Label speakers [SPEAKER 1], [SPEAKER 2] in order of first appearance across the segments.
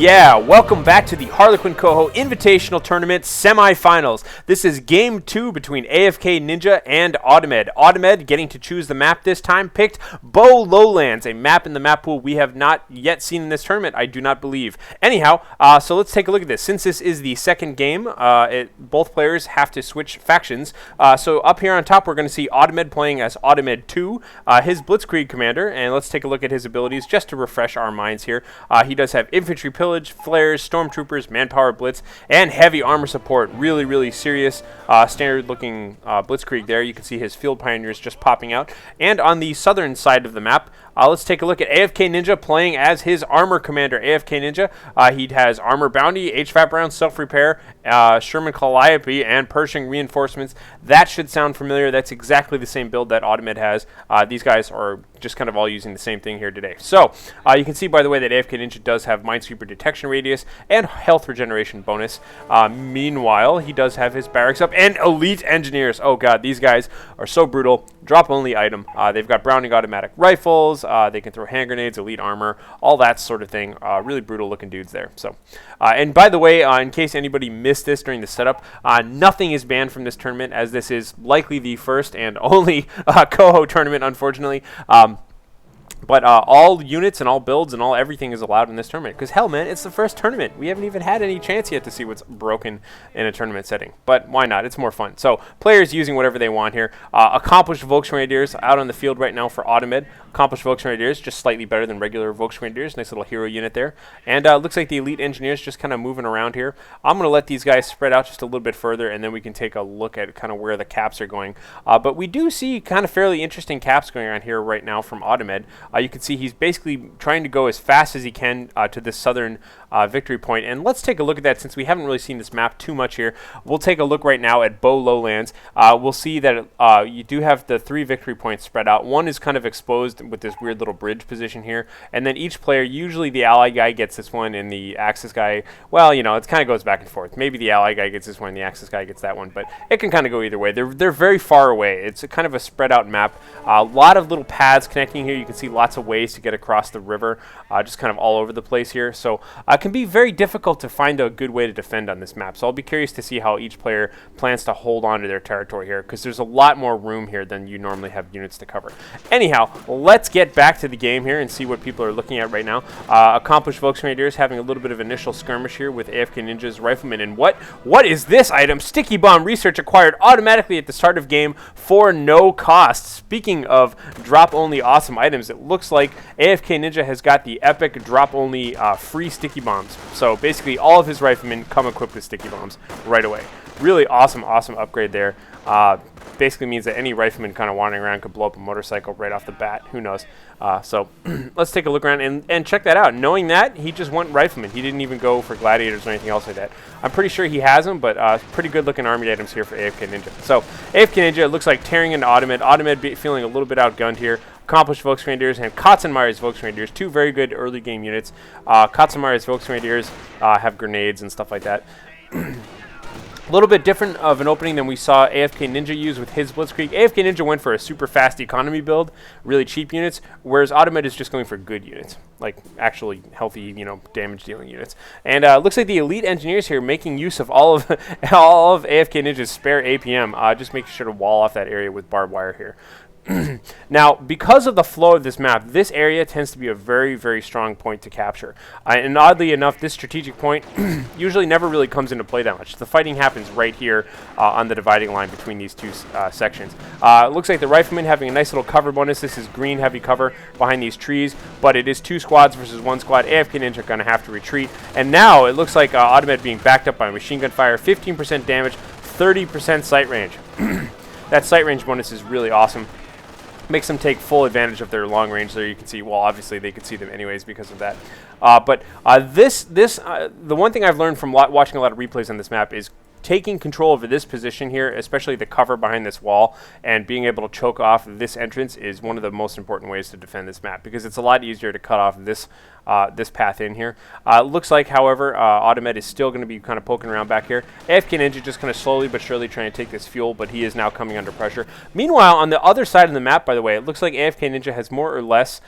[SPEAKER 1] yeah, welcome back to the HarlequinCoHO Invitational Tournament semifinals. This is game 2 between AFKNinja and Audemed. Audemed, getting to choose the map this time, picked Beaux Lowlands, a map in the map pool we have not yet seen in this tournament, I do not believe. Anyhow, so let's take a look at this. Since this is the second game, both players have to switch factions. So up here on top, we're going to see Audemed playing as Audemed 2, his Blitzkrieg commander, and let's take a look at his abilities just to refresh our minds here. He does have infantry pillage, flares, stormtroopers, manpower blitz, and heavy armor support. Really, really serious, standard looking Blitzkrieg there. You can see his field pioneers just popping out. And on the southern side of the map, let's take a look at AFKNinja playing as his armor commander. AFKNinja, he has armor bounty, HVAP rounds, self-repair, Sherman Calliope, and Pershing reinforcements. That should sound familiar. That's exactly the same build that Audemed has. These guys are just kind of all using the same thing here today. So you can see, by the way, that AFKNinja does have Minesweeper detection radius and health regeneration bonus. Meanwhile, he does have his barracks up and elite engineers. Oh god, these guys are so brutal. Drop only item. They've got Browning automatic rifles. They can throw hand grenades, elite armor, all that sort of thing. Really brutal looking dudes there. So, and by the way, in case anybody missed this during the setup, nothing is banned from this tournament, as this is likely the first and only Coho tournament, unfortunately. But all units and all builds and all everything is allowed in this tournament. Because hell, man, it's the first tournament. We haven't even had any chance yet to see what's broken in a tournament setting. But why not? It's more fun. So players using whatever they want here. Accomplished Volksgrenadiers out on the field right now for Audemed. Accomplished Volksgrenadiers, just slightly better than regular Volksgrenadiers. Nice little hero unit there. And looks like the elite engineers just kind of moving around here. I'm going to let these guys spread out just a little bit further, and then we can take a look at kind of where the caps are going. But we do see kind of fairly interesting caps going on here right now from Audemed. You can see he's basically trying to go as fast as he can to this southern victory point. And let's take a look at that since we haven't really seen this map too much here. We'll take a look right now at Beaux Lowlands. We'll see that you do have the 3 victory points spread out. One is kind of exposed with this weird little bridge position here. And then each player, usually the ally guy gets this one and the Axis guy, well, you know, it kind of goes back and forth. Maybe the ally guy gets this one and the Axis guy gets that one. But it can kind of go either way. They're very far away. It's a kind of a spread out map. A lot of little paths connecting here. You can see lots of ways to get across the river, just kind of all over the place here. So it can be very difficult to find a good way to defend on this map. So I'll be curious to see how each player plans to hold on to their territory here, because there's a lot more room here than you normally have units to cover. Anyhow, let's get back to the game here and see what people are looking at right now. Accomplished Volksgrenadiers having a little bit of initial skirmish here with AFKNinja's Riflemen. And what is this item? Sticky Bomb research acquired automatically at the start of game for no cost. Speaking of drop-only awesome items, it looks like AFKNinja has got the epic drop-only free sticky bombs. So basically all of his riflemen come equipped with sticky bombs right away. Really awesome upgrade there. Basically means that any rifleman kind of wandering around could blow up a motorcycle right off the bat. Who knows? So let's take a look around and check that out. Knowing that, he just went rifleman. He didn't even go for gladiators or anything else like that. I'm pretty sure he has them, but pretty good looking army items here for AFKNinja. So AFKNinja looks like tearing into Audemed. Audemed feeling a little bit outgunned here. Accomplished Volksgrenadiers and Katzenmeyer's Volksgrenadiers, 2 very good early game units. Katzenmeyer's Volksgrenadiers have grenades and stuff like that. A little bit different of an opening than we saw AFKNinja use with his Blitzkrieg. AFKNinja went for a super fast economy build, really cheap units, whereas Audemed is just going for good units, like actually healthy, you know, damage dealing units. And looks like the elite engineers here making use of all of AFKNinja's spare APM, just making sure to wall off that area with barbed wire here. Now, because of the flow of this map, this area tends to be a very, very strong point to capture. And oddly enough, this strategic point usually never really comes into play that much. The fighting happens right here on the dividing line between these two sections. It looks like the Riflemen having a nice little cover bonus. This is green heavy cover behind these trees, but it is 2 squads versus 1 squad. AFKNinja are going to have to retreat. And now it looks like Audemed being backed up by machine gun fire, 15% damage, 30% sight range. That sight range bonus is really awesome. Makes them take full advantage of their long range there. You can see, well, obviously they could see them anyways because of that. But the one thing I've learned from watching a lot of replays on this map is taking control over this position here, especially the cover behind this wall, and being able to choke off this entrance is one of the most important ways to defend this map, because it's a lot easier to cut off this this path in here. Looks like, however, Audemed is still going to be kind of poking around back here. AFKNinja just kind of slowly but surely trying to take this fuel, but he is now coming under pressure. Meanwhile, on the other side of the map, by the way, it looks like AFKNinja has more or less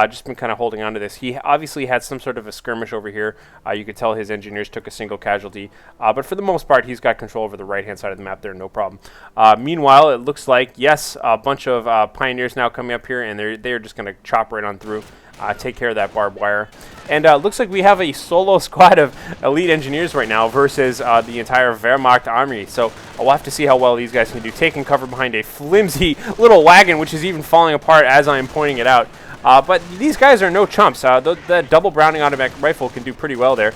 [SPEAKER 1] just been kind of holding on to this. He obviously had some sort of a skirmish over here. You could tell his engineers took a single casualty, but for the most part, he's got control over the right-hand side of the map there, no problem. Meanwhile, it looks like, yes, a bunch of Pioneers now coming up here, and they're just going to chop right on through. Take care of that barbed wire. And looks like we have a solo squad of elite engineers right now versus the entire Wehrmacht army. So we'll have to see how well these guys can do. Taking cover behind a flimsy little wagon, which is even falling apart as I'm pointing it out. But these guys are no chumps. The double Browning automatic rifle can do pretty well there.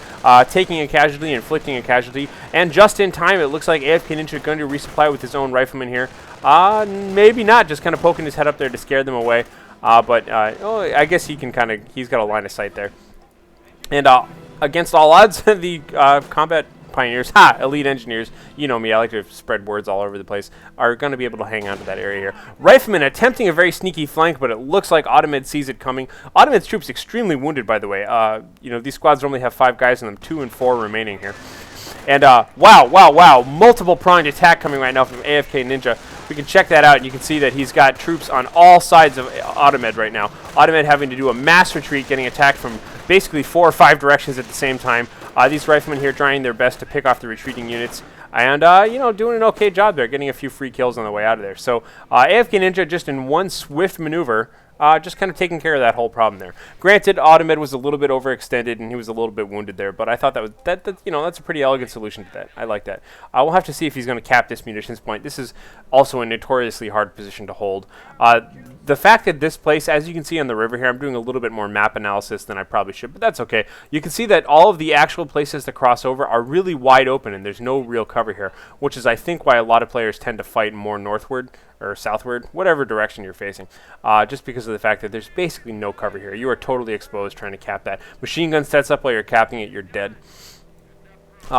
[SPEAKER 1] Taking a casualty, inflicting a casualty. And just in time, it looks like AFKNinja is going to resupply with his own rifleman here. Maybe not, just kind of poking his head up there to scare them away. I guess he can he's got a line of sight there. And against all odds, the combat Pioneers, elite engineers, you know me, I like to spread words all over the place, are going to be able to hang on to that area here. Rifleman attempting a very sneaky flank, but it looks like Audemed sees it coming. Audemed's troops extremely wounded, by the way. These squads only have 5 guys in them, 2 and 4 remaining here. And wow, multiple pronged attack coming right now from AFKNinja. We can check that out, and you can see that he's got troops on all sides of Audemed right now. Audemed having to do a mass retreat, getting attacked from basically 4 or 5 directions at the same time. These riflemen here trying their best to pick off the retreating units. And, doing an okay job there, getting a few free kills on the way out of there. So, AFKNinja just in one swift maneuver, just kind of taking care of that whole problem there. Granted, Audemed was a little bit overextended and he was a little bit wounded there, but I thought that was that's a pretty elegant solution to that. I like that. We'll have to see if he's going to cap this munitions point. This is also a notoriously hard position to hold. The fact that this place, as you can see on the river here, I'm doing a little bit more map analysis than I probably should, but that's okay. You can see that all of the actual places to cross over are really wide open and there's no real cover here, which is I think why a lot of players tend to fight more northward or southward, whatever direction you're facing, just because of the fact that there's basically no cover here. You are totally exposed trying to cap that. Machine gun sets up while you're capping it, you're dead.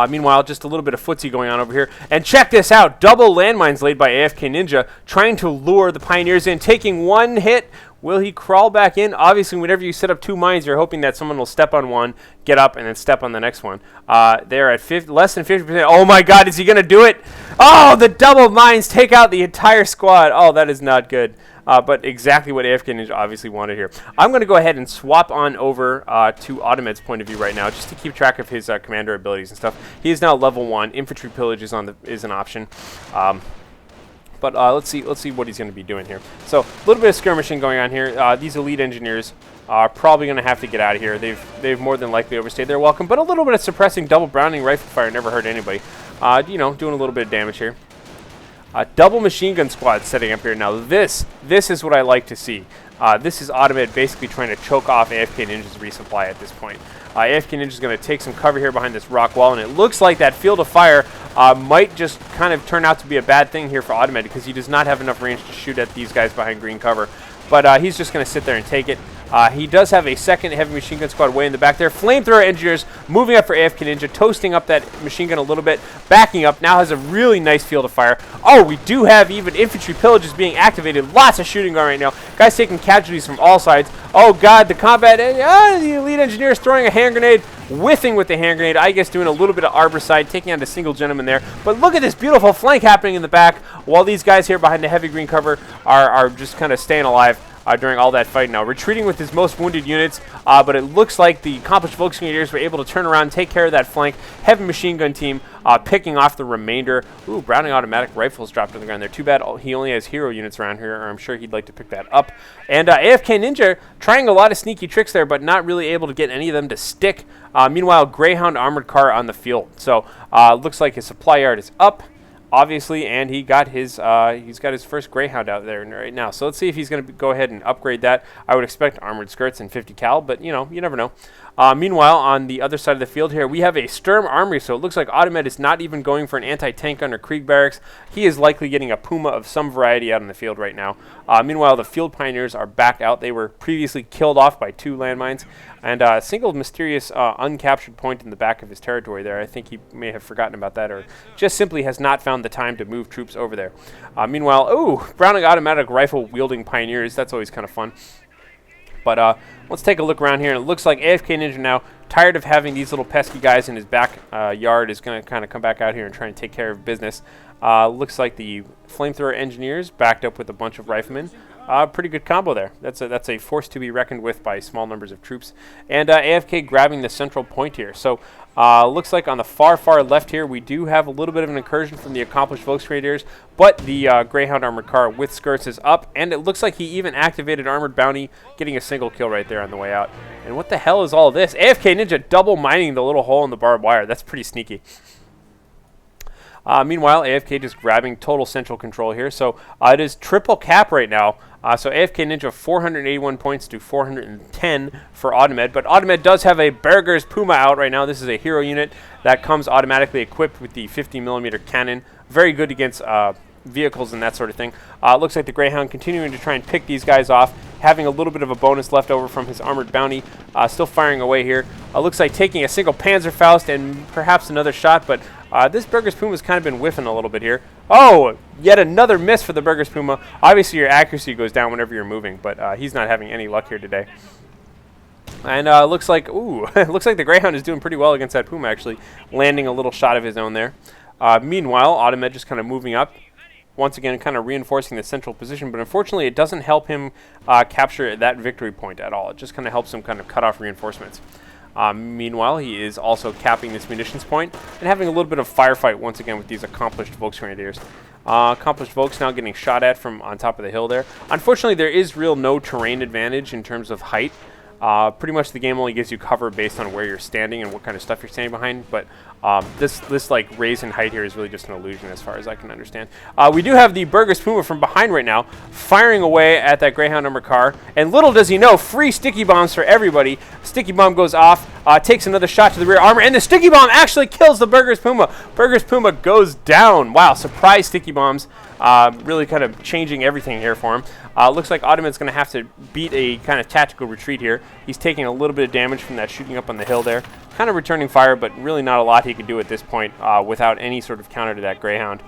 [SPEAKER 1] Meanwhile, just a little bit of footsie going on over here. And check this out. Double landmines laid by AFKNinja, trying to lure the Pioneers in, taking one hit. Will he crawl back in? Obviously, whenever you set up 2 mines, you're hoping that someone will step on one, get up, and then step on the next one. They're at less than 50%. Oh, my God, is he going to do it? Oh, the double mines take out the entire squad. Oh, that is not good. But exactly what AFKNinja obviously wanted here. I'm going to go ahead and swap on over to Audemed's point of view right now, just to keep track of his commander abilities and stuff. He is now level 1. Infantry pillage is an option. But let's see what he's going to be doing here. So a little bit of skirmishing going on here. These elite engineers are probably going to have to get out of here. They've more than likely overstayed their welcome. But a little bit of suppressing double Browning rifle fire never hurt anybody. Doing a little bit of damage here. Double machine gun squad setting up here. Now this is what I like to see. This is Audemed basically trying to choke off AFKNinja's resupply at this point. AFKNinja is going to take some cover here behind this rock wall, and it looks like that field of fire might just kind of turn out to be a bad thing here for Audemed because he does not have enough range to shoot at these guys behind green cover. But he's just going to sit there and take it. He does have a second heavy machine gun squad way in the back there. Flamethrower engineers moving up for AFKNinja, toasting up that machine gun a little bit, backing up. Now has a really nice field of fire. Oh, we do have even infantry pillages being activated. Lots of shooting going right now. Guys taking casualties from all sides. Oh, God, the combat. The elite engineers throwing a hand grenade, whiffing with the hand grenade. I guess doing a little bit of arbor side, taking out a single gentleman there. But look at this beautiful flank happening in the back while these guys here behind the heavy green cover are just kind of staying alive. During all that fight now. Retreating with his most wounded units, but it looks like the accomplished Volksgrenadiers were able to turn around and take care of that flank. Heavy machine gun team picking off the remainder. Ooh, Browning automatic rifles dropped on the ground there. Too bad he only has hero units around here, or I'm sure he'd like to pick that up. And AFKNinja trying a lot of sneaky tricks there, but not really able to get any of them to stick. Meanwhile, Greyhound armored car on the field. So looks like his supply yard is up. Obviously, and he's got his first Greyhound out there right now. So let's see if he's going to go ahead and upgrade that. I would expect armored skirts and 50 cal, but you never know. Meanwhile, on the other side of the field here, we have a Sturm Armory, so it looks like Audemed is not even going for an anti-tank gun or Krieg barracks. He is likely getting a Puma of some variety out in the field right now. Meanwhile, the field Pioneers are back out. They were previously killed off by 2 landmines, and a single mysterious uncaptured point in the back of his territory there. I think he may have forgotten about that, or just simply has not found the time to move troops over there. Meanwhile, Browning automatic rifle wielding Pioneers. That's always kind of fun. But let's take a look around here. And it looks like AFKNinja now, tired of having these little pesky guys in his back yard, is going to kind of come back out here and try and take care of business. Looks like the flamethrower engineers backed up with a bunch of riflemen. Pretty good combo there. That's a force to be reckoned with by small numbers of troops. And AFK grabbing the central point here. So looks like on the far left here, we do have a little bit of an incursion from the accomplished Volksgrenadiers, but the Greyhound armored car with skirts is up, and it looks like he even activated Armored Bounty, getting a single kill right there on the way out. And what the hell is all this? AFKNinja double mining the little hole in the barbed wire. That's pretty sneaky. Meanwhile, AFK just grabbing total central control here. So it is triple cap right now. So AFKNinja 481 points to 410 for Audemed. But Audemed does have a Berger's Puma out right now. This is a hero unit that comes automatically equipped with the 50mm cannon. Very good against vehicles and that sort of thing. Looks like the Greyhound continuing to try and pick these guys off, having a little bit of a bonus left over from his Armored Bounty. Still firing away here. Looks like taking a single Panzerfaust and perhaps another shot, but this Berger's Puma's kind of been whiffing a little bit here. Oh, yet another miss for the Berger's Puma. Obviously, your accuracy goes down whenever you're moving, but he's not having any luck here today. And looks like, ooh, looks like the Greyhound is doing pretty well against that Puma, actually, landing a little shot of his own there. Meanwhile, Audemed just kind of moving up, once again kind of reinforcing the central position, but unfortunately it doesn't help him capture that victory point at all. It just kind of helps him kind of cut off reinforcements. Meanwhile, he is also capping this munitions point and having a little bit of firefight once again with these accomplished Volksgrenadiers. Accomplished Volks now getting shot at from on top of the hill there. Unfortunately, there is no terrain advantage in terms of height. Pretty much the game only gives you cover based on where you're standing and what kind of stuff you're standing behind, but this like raise in height here is really just an illusion as far as I can understand. We do have the Berger's Puma from behind right now, firing away at that Greyhound armored car, and little does he know, free sticky bombs for everybody. Sticky bomb goes off, takes another shot to the rear armor, and the sticky bomb actually kills the Berger's Puma. Berger's Puma goes down. Wow, surprise sticky bombs. Really kind of changing everything here for him. Looks like Audemed's going to have to beat a kind of tactical retreat here. He's taking a little bit of damage from that shooting up on the hill there. Kind of returning fire, but really not a lot he could do at this point without any sort of counter to that Greyhound.